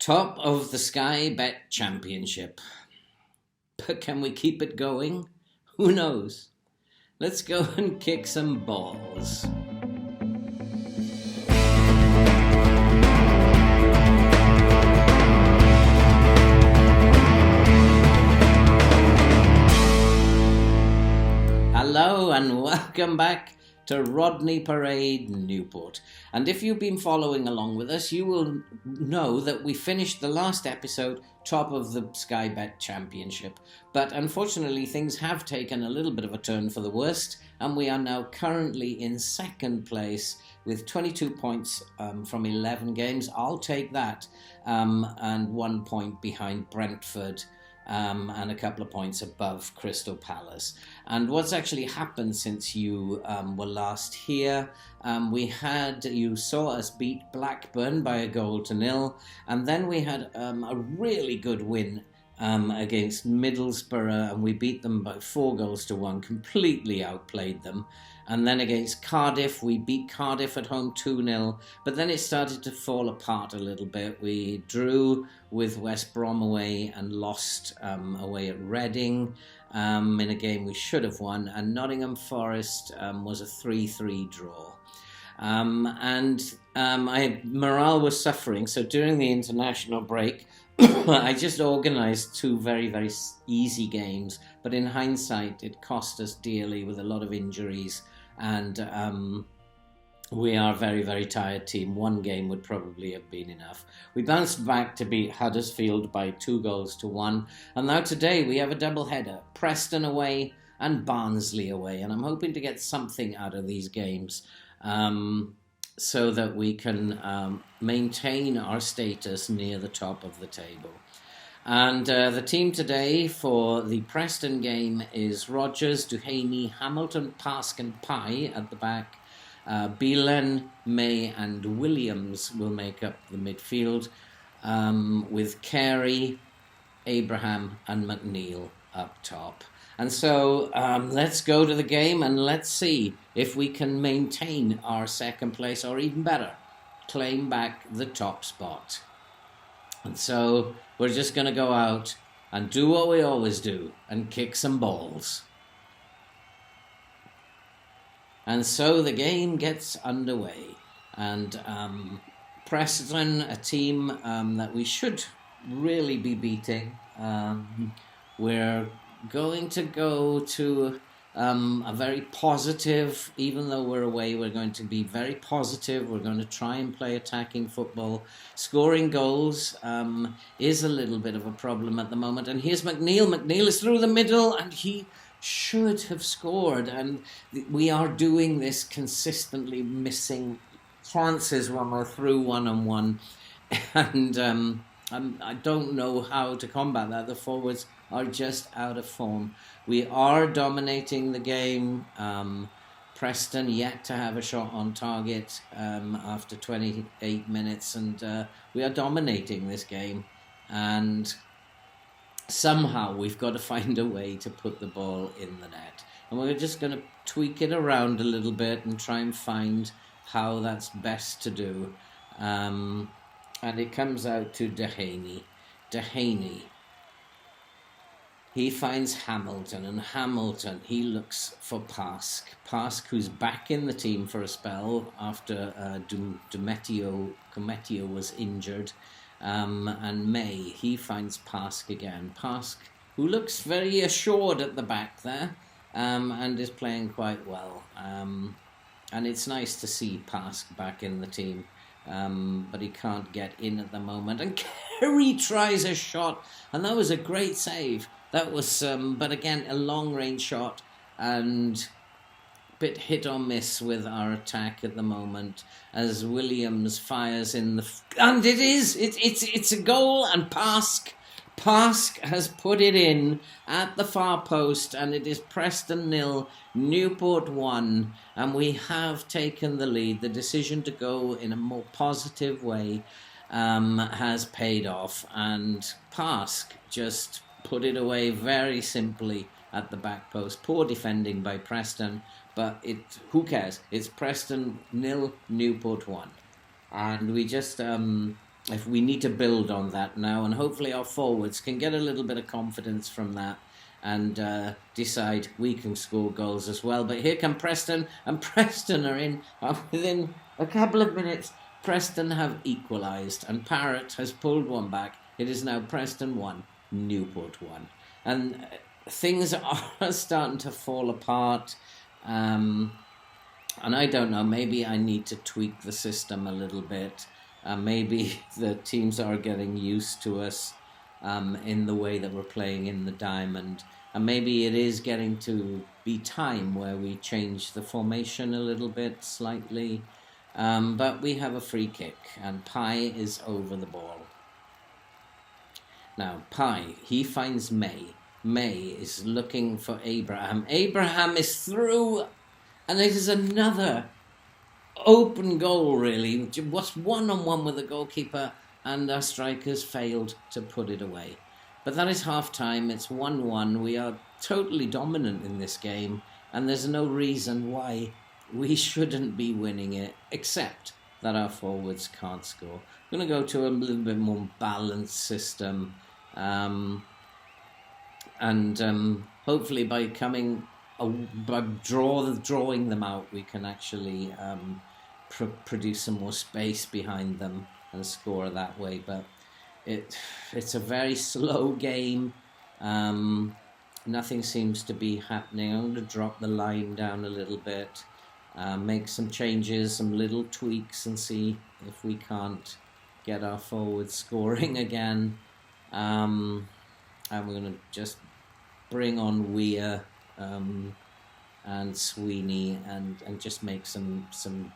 Top of the Sky Bet Championship. But can we keep it going? Who knows? Let's go and kick some balls. Hello and welcome back to Rodney Parade, Newport. And if you've been following along with us, you will know that we finished the last episode top of the Sky Bet Championship. But unfortunately, things have taken a little bit of a turn for the worst, and we are now currently in second place with 22 points from 11 games. I'll take that, and 1 point behind Brentford. And a couple of points above Crystal Palace. And what's actually happened since you were last here, you saw us beat Blackburn by 1-0, and then we had a really good win against Middlesbrough, and we beat them by 4-1, completely outplayed them. And then against Cardiff, we beat Cardiff at home 2-0, but then it started to fall apart a little bit. We drew with West Brom away and lost away at Reading in a game we should have won, and Nottingham Forest was a 3-3 draw. Morale was suffering, so during the international break, I just organised two very, very easy games, but in hindsight, it cost us dearly with a lot of injuries, and we are a very, very tired team. One game would probably have been enough. We bounced back to beat Huddersfield by 2-1, and now today we have a double-header, Preston away and Barnsley away, and I'm hoping to get something out of these games so that we can maintain our status near the top of the table. And the team today for the Preston game is Rogers, Duhaney, Hamilton, Pask and Pye at the back. Beelen, May and Williams will make up the midfield, with Carey, Abraham and McNeil up top. And so let's go to the game and let's see if we can maintain our second place, or even better, claim back the top spot. And so we're just going to go out and do what we always do and kick some balls. And so the game gets underway. And Preston, a team that we should really be beating, we're going to go to a very positive, even though we're away, we're going to be very positive. We're going to try and play attacking football. Scoring goals is a little bit of a problem at the moment. And here's McNeil. McNeil is through the middle, and he should have scored. And we are doing this consistently, missing chances when we're through one-on-one. And I don't know how to combat that. The forwards are just out of form. We are dominating the game. Preston yet to have a shot on target after 28 minutes, and we are dominating this game. And somehow we've got to find a way to put the ball in the net. And we're just going to tweak it around a little bit and try and find how that's best to do. And it comes out to Duhaney. He finds Hamilton, and Hamilton, he looks for Pask. Pask, who's back in the team for a spell after Cometio was injured. And May, he finds Pask again. Pask, who looks very assured at the back there, and is playing quite well. And it's nice to see Pask back in the team. But he can't get in at the moment. And Kerry tries a shot, and that was a great save. That was, but again, a long-range shot, and a bit hit or miss with our attack at the moment as Williams fires in the... And it is! It's a goal, and Pask has put it in at the far post, and it is Preston 0, Newport 1, and we have taken the lead. The decision to go in a more positive way has paid off, and Pask just put it away very simply at the back post. Poor defending by Preston, but who cares? It's Preston 0, Newport 1. And we just if we need to build on that now, and hopefully our forwards can get a little bit of confidence from that and decide we can score goals as well. But here come Preston, and Preston are within a couple of minutes. Preston have equalised, and Parrott has pulled one back. It is now Preston 1, Newport 1. And things are starting to fall apart. And I don't know, maybe I need to tweak the system a little bit. Maybe the teams are getting used to us in the way that we're playing in the diamond. And maybe it is getting to be time where we change the formation a little bit, slightly. But we have a free kick, and Pye is over the ball. Now, Pye, he finds May. May is looking for Abraham. Abraham is through, and it is another open goal, really. Was one-on-one with the goalkeeper, and our strikers failed to put it away. But that is half-time. It's 1-1. We are totally dominant in this game, and there's no reason why we shouldn't be winning it, except that our forwards can't score. I'm going to go to a little bit more balanced system, and hopefully by drawing them out, we can actually produce some more space behind them and score that way. But it's a very slow game. Nothing seems to be happening. I'm going to drop the line down a little bit, make some changes, some little tweaks, and see if we can't get our forwards scoring again. And we're going to just bring on Weir and Sweeney and just make some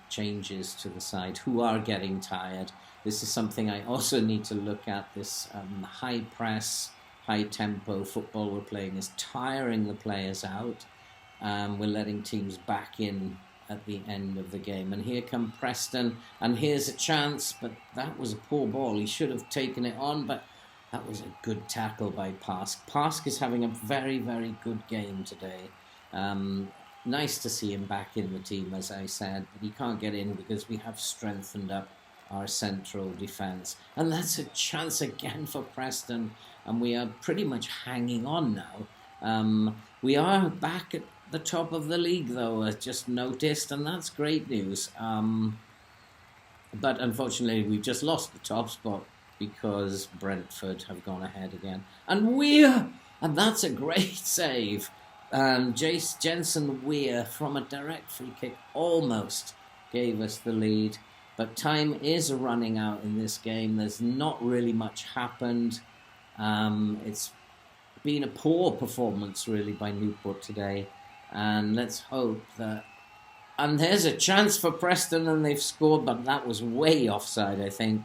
changes to the side, who are getting tired. This is something I also need to look at. This high press, high tempo football we're playing is tiring the players out. We're letting teams back in at the end of the game. And here come Preston, and here's a chance, but that was a poor ball. He should have taken it on, but that was a good tackle by Parsk. Parsk is having a very, very good game today. Nice to see him back in the team, as I said, but he can't get in because we have strengthened up our central defence. And that's a chance again for Preston, and we are pretty much hanging on now. We are back at the top of the league, though, I just noticed, and that's great news. But unfortunately, we've just lost the top spot because Brentford have gone ahead again. And that's a great save. Jace Jensen Weir from a direct free kick almost gave us the lead. But time is running out in this game. There's not really much happened. It's been a poor performance, really, by Newport today. And let's hope that... And there's a chance for Preston, and they've scored, but that was way offside, I think.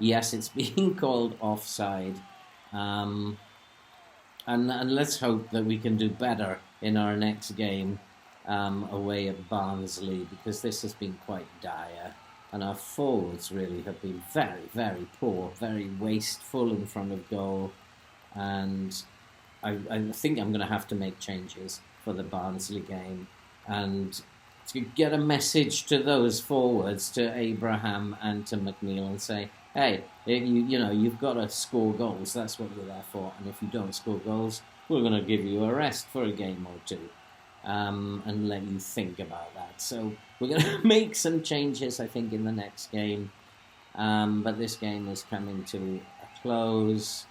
Yes, it's being called offside. And let's hope that we can do better in our next game away at Barnsley, because this has been quite dire. And our forwards really have been very, very poor, very wasteful in front of goal. And I think I'm going to have to make changes for the Barnsley game. And to get a message to those forwards, to Abraham and to McNeil, and say, hey, you know, you've got to score goals. That's what you're there for. And if you don't score goals, we're going to give you a rest for a game or two. And let you think about that. So we're going to make some changes, I think, in the next game. But this game is coming to a close.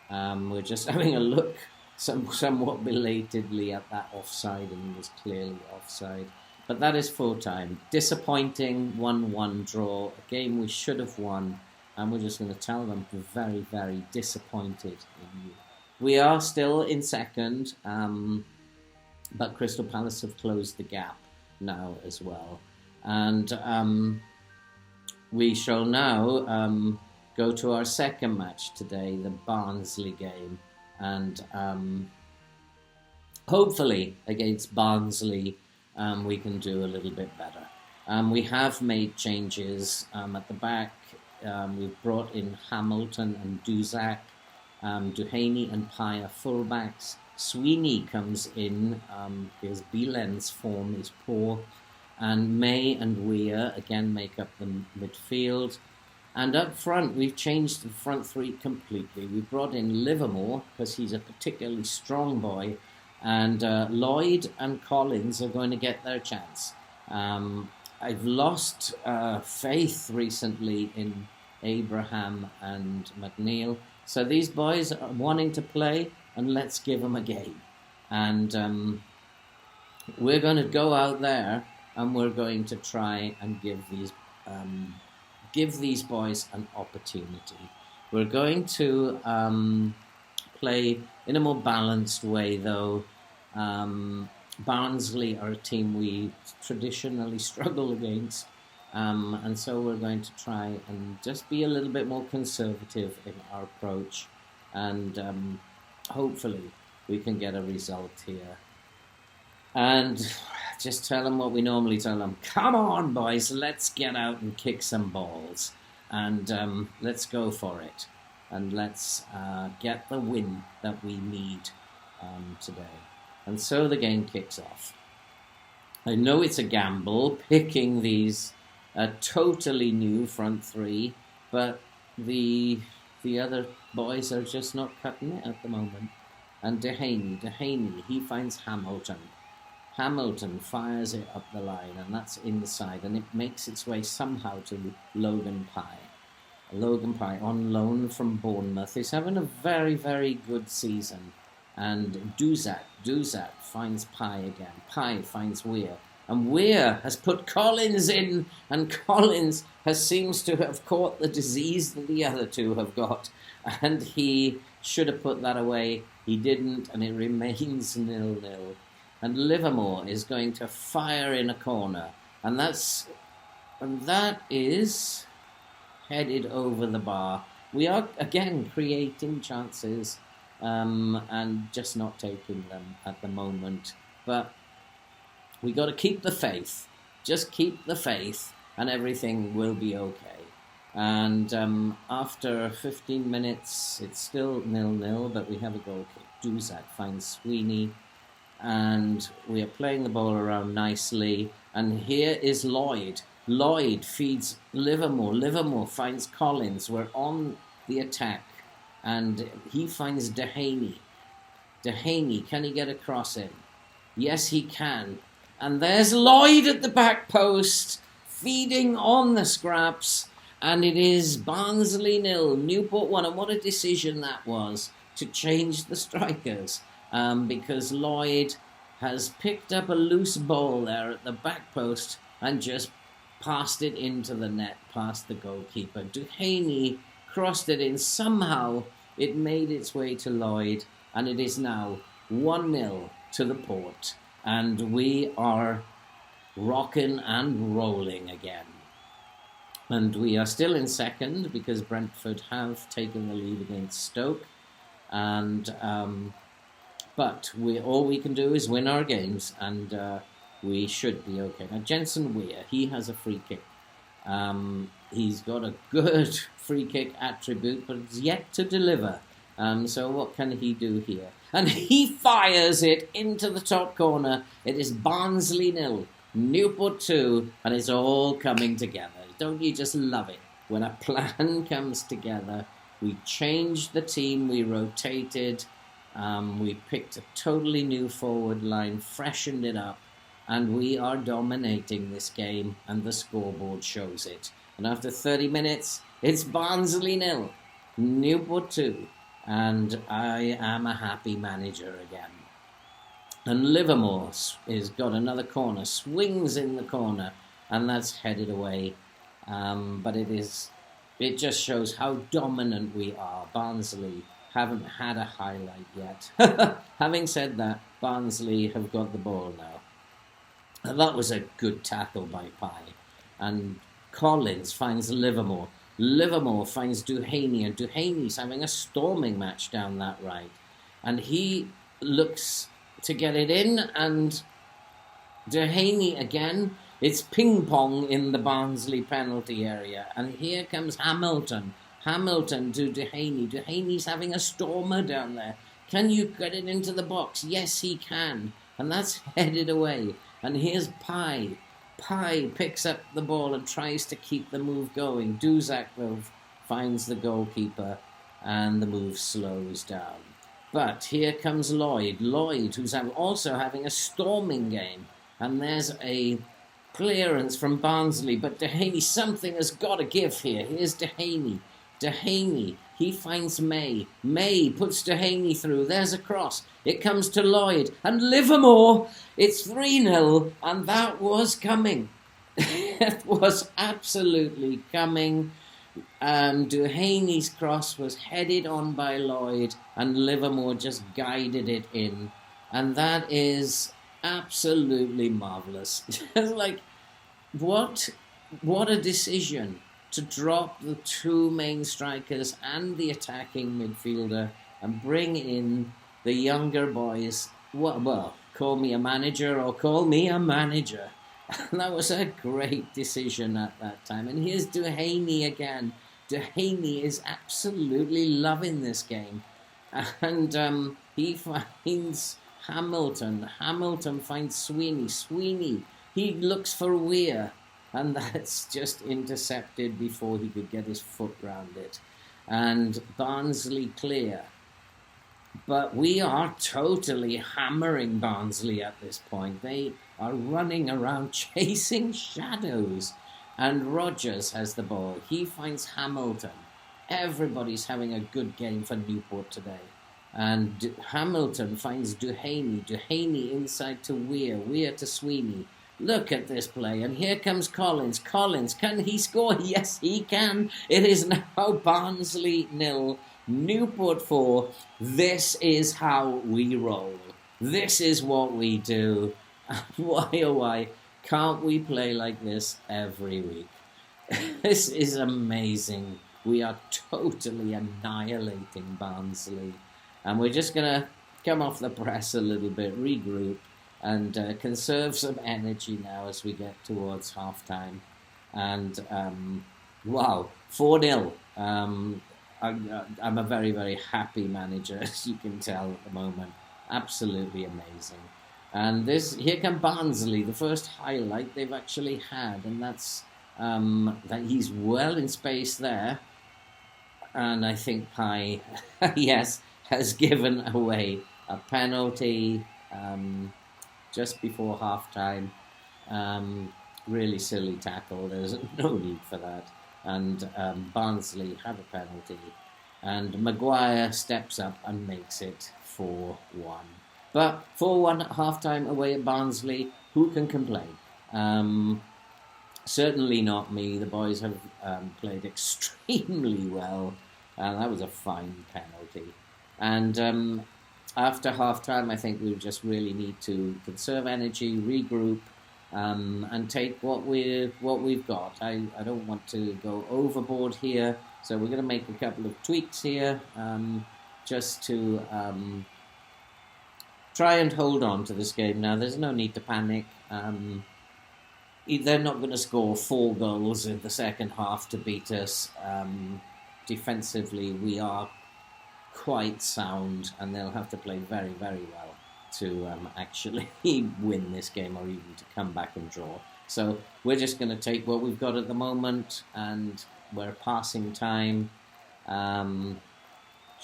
We're just having a look somewhat belatedly at that offside, and it was clearly offside. But that is full time. Disappointing 1-1 draw, a game we should have won. And we're just going to tell them we're very, very disappointed in you. We are still in second, but Crystal Palace have closed the gap now as well. And we shall now go to our second match today, the Barnsley game. And hopefully against Barnsley we can do a little bit better. We have made changes at the back. We've brought in Hamilton and Duzak. Duhaney and Pye are fullbacks. Sweeney comes in because Bielen's form is poor. And May and Weir again make up the midfield. And up front, we've changed the front three completely. We've brought in Livermore, because he's a particularly strong boy, and Lloyd and Collins are going to get their chance. I've lost faith recently in Abraham and McNeil. So these boys are wanting to play, and let's give them a game. And we're going to go out there, and we're going to try and give these boys an opportunity. We're going to play in a more balanced way, though. Barnsley are a team we traditionally struggle against, and so we're going to try and just be a little bit more conservative in our approach, and hopefully we can get a result here. And just tell them what we normally tell them. Come on, boys, let's get out and kick some balls. And let's go for it. And let's get the win that we need today. And so the game kicks off. I know it's a gamble picking these totally new front three, but the other boys are just not cutting it at the moment. And Dehaney, he finds Hamilton. Hamilton fires it up the line, and that's inside, and it makes its way somehow to Logan Pye. Logan Pye, on loan from Bournemouth, is having a very, very good season. And Duzak finds Pye again. Pye finds Weir. And Weir has put Collins in, and Collins seems to have caught the disease that the other two have got. And he should have put that away. He didn't, and it remains 0-0. And Livermore is going to fire in a corner. And that is headed over the bar. We are, again, creating chances and just not taking them at the moment. But we got to keep the faith. Just keep the faith, and everything will be okay. And after 15 minutes, it's still 0-0, but we have a goal kick. Duzak finds Sweeney, and we are playing the ball around nicely. And here is Lloyd. Lloyd feeds Livermore. Livermore finds Collins. We're on the attack, and he finds Dehaney. Dehaney, can he get a cross in? Yes, he can. And there's Lloyd at the back post, feeding on the scraps. And it is Barnsley 0, Newport 1. And what a decision that was to change the strikers. Because Lloyd has picked up a loose ball there at the back post and just passed it into the net, past the goalkeeper. Dehaney crossed it in. Somehow it made its way to Lloyd, and it is now 1-0 to the Port. And we are rocking and rolling again. And we are still in second because Brentford have taken the lead against Stoke. And but all we can do is win our games, and we should be okay. Now, Jensen Weir, he has a free kick. He's got a good free kick attribute, but it's yet to deliver. So what can he do here? And he fires it into the top corner. It is Barnsley 0, Newport 2, and it's all coming together. Don't you just love it? When a plan comes together, we changed the team, we rotated, we picked a totally new forward line, freshened it up, and we are dominating this game, and the scoreboard shows it. And after 30 minutes, it's Barnsley 0, Newport 2, and I am a happy manager again. And Livermore has got another corner, swings in the corner, and that's headed away. But it just shows how dominant we are. Barnsley haven't had a highlight yet. Having said that, Barnsley have got the ball now. And that was a good tackle by Pye. And Collins finds Livermore. Livermore finds Dehaney, and Duhaney's having a storming match down that right. And he looks to get it in, and Dehaney again. It's ping-pong in the Barnsley penalty area. And here comes Hamilton. Hamilton to Dehaney. Dehaney's having a stormer down there. Can you get it into the box? Yes, he can. And that's headed away. And here's Pye. Pye picks up the ball and tries to keep the move going. Duzak, though, finds the goalkeeper and the move slows down. But here comes Lloyd. Lloyd, who's also having a storming game. And there's a clearance from Barnsley. But Dehaney, something has got to give here. Here's Dehaney. Dehaney, he finds May. May puts Dehaney through. There's a cross. It comes to Lloyd. And Livermore, it's 3-0. And that was coming. It was absolutely coming. Dehaney's cross was headed on by Lloyd. And Livermore just guided it in. And that is absolutely marvellous. Like, what a decision. To drop the two main strikers and the attacking midfielder and bring in the younger boys. Well, call me a manager or call me a manager. That was a great decision at that time. And here's Dehaney again. Dehaney is absolutely loving this game. And he finds Hamilton. Hamilton finds Sweeney. Sweeney, he looks for Weir. And that's just intercepted before he could get his foot round it. And Barnsley clear. But we are totally hammering Barnsley at this point. They are running around chasing shadows. And Rogers has the ball. He finds Hamilton. Everybody's having a good game for Newport today. And Hamilton finds Dehaney. Dehaney inside to Weir. Weir to Sweeney. Look at this play, and here comes Collins. Collins, can he score? Yes, he can. It is now Barnsley 0, Newport 4. This is how we roll. This is what we do. Why, oh why, can't we play like this every week? This is amazing. We are totally annihilating Barnsley. And we're just going to come off the press a little bit, regroup, and conserve some energy now as we get towards half-time. And, wow, 4-0. I'm a very, very happy manager, as you can tell at the moment. Absolutely amazing. And here come Barnsley, the first highlight they've actually had, and that's that he's well in space there. And I think Pye, yes, has given away a penalty just before half-time. Really silly tackle. There's no need for that. And Barnsley have a penalty. And Maguire steps up and makes it 4-1. But 4-1 at half-time away at Barnsley, who can complain? Certainly not me. The boys have played extremely well. That was a fine penalty. And after half-time, I think we just really need to conserve energy, regroup, and take what we've got. I don't want to go overboard here, so we're going to make a couple of tweaks here, just to try and hold on to this game now. There's no need to panic. They're not going to score 4 goals in the second half to beat us. Defensively, we are quite sound, and they'll have to play very, very well to actually win this game, or even to come back and draw. So we're just going to take what we've got at the moment, and we're passing time, and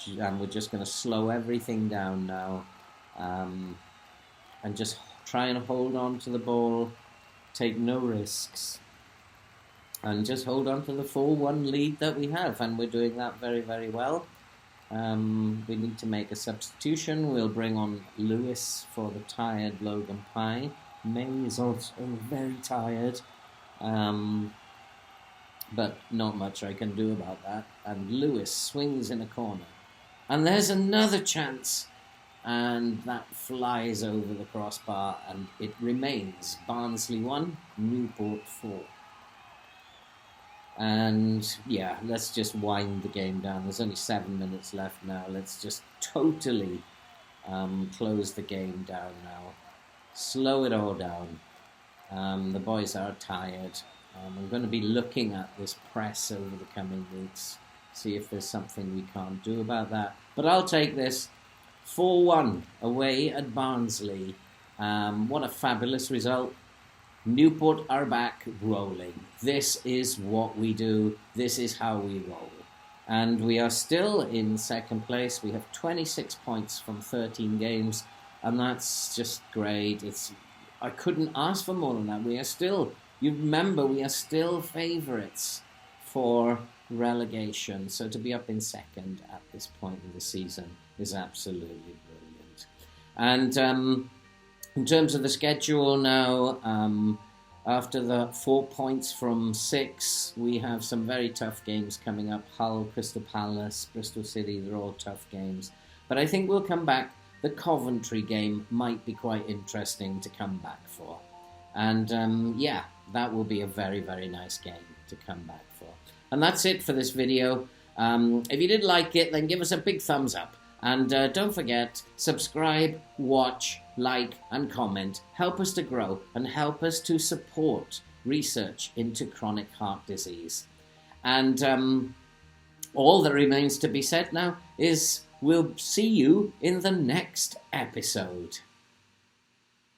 we're just going to slow everything down now, and just try and hold on to the ball, take no risks, and just hold on to the 4-1 lead that we have, and we're doing that very, very well. We need to make a substitution. We'll bring on Lewis for the tired Logan Pye. May is also very tired, but not much I can do about that. And Lewis swings in a corner. And there's another chance. And that flies over the crossbar, and it remains Barnsley 1, Newport 4. And yeah, let's just wind the game down. There's only 7 minutes left now. Let's just totally close the game down now. Slow it all down. The boys are tired. I'm going to be looking at this press over the coming weeks, see if there's something we can't do about that. But I'll take this 4-1 away at Barnsley. What a fabulous result. Newport are back rolling. This is what we do. This is how we roll. And we are still in second place. We have 26 points from 13 games. And that's just great. I couldn't ask for more than that. We are still, you remember, we are still favourites for relegation. So to be up in second at this point in the season is absolutely brilliant. And in terms of the schedule now, after the 4 points from 6, we have some very tough games coming up. Hull, Crystal Palace, Bristol City, they're all tough games. But I think we'll come back. The Coventry game might be quite interesting to come back for. And yeah, that will be a very, very nice game to come back for. And that's it for this video. If you did like it, then give us a big thumbs up. And don't forget, subscribe, watch, like and comment. Help us to grow and help us to support research into chronic heart disease. And all that remains to be said now is we'll see you in the next episode.